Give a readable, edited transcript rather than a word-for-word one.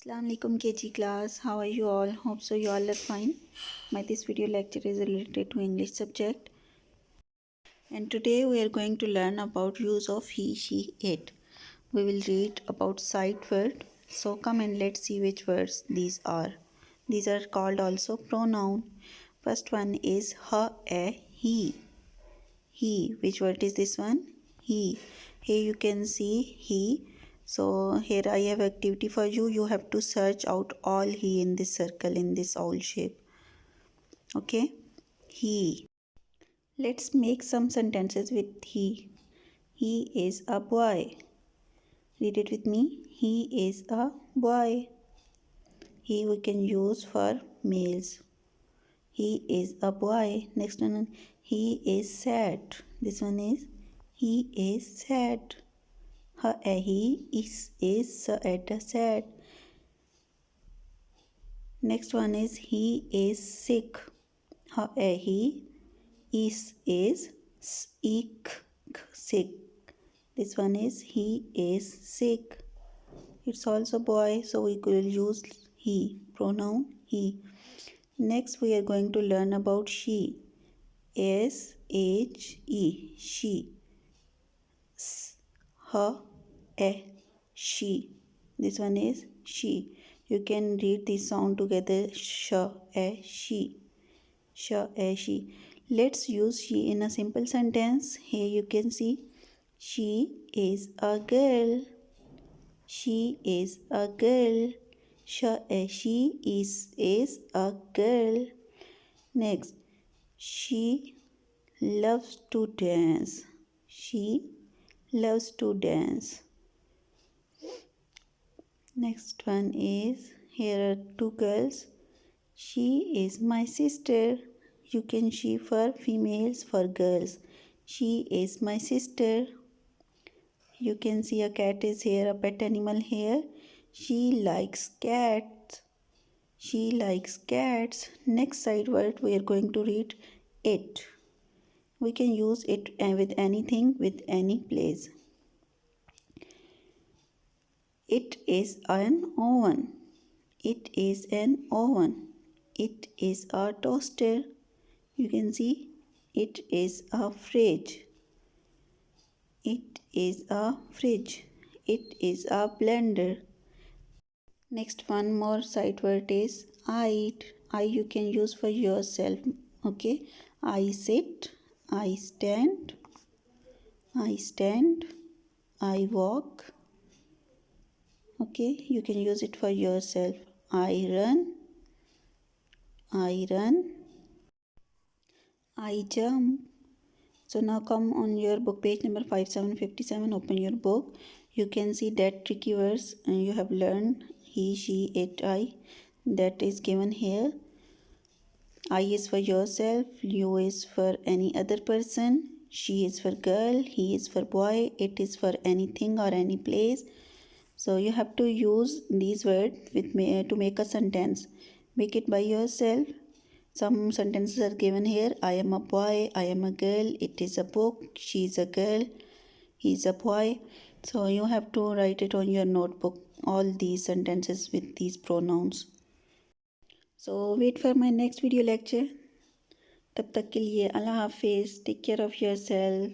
Assalamu alaikum KG class. How are you all? Hope so you all are fine. This video lecture is related to English subject. And today we are going to learn about use of he, she, it. We will read about sight word. So come and let's see which words these are. These are called also pronoun. First one is her, a, he. He. Which word is this one? He. Here you can see he. So here I have activity for you. You have to search out all he in this circle, in this owl shape. Okay. He. Let's make some sentences with he. He is a boy. Read it with me. He is a boy. He we can use for males. He is a boy. Next one. He is sad. This one is he is sad. He is sad. Next one is he is sick. He is sick. This one is he is sick. It's also boy, so we will use he, pronoun he. Next we are going to learn about she. S-H-E, she. She. This one is she. You can read this sound together. She. She. Let's use she in a simple sentence. Here you can see she is a girl. She is a girl. She is a girl. Next, she loves to dance. She loves to dance. Next one is, here are two girls. She is my sister. You can she for females, for girls. She is my sister. You can see a cat is here, a pet animal here. She likes cats. She likes cats. Next side word we are going to read it. We can use it with anything, with any place. It is an oven. It is an oven. It is a toaster. You can see it is a fridge. It is a fridge. It is a blender. Next one more sight word is I. You can use for yourself. Okay. I sit. I stand. I stand. I walk. Okay. You can use it for yourself. I run. I run. I jump. So now come on your book, page number 5757. Open your book. You can see that tricky words you have learned. He, she, it, I. That is given here. I is for yourself. You is for any other person. She is for girl. He is for boy. It is for anything or any place. So you have to use these words to make a sentence. Make it by yourself. Some sentences are given here. I am a boy. I am a girl. It is a book. She is a girl. He is a boy. So you have to write it on your notebook. All these sentences with these pronouns. So wait for my next video lecture. तब तक के लिए अल्लाह हाफिज़. Take care of yourself.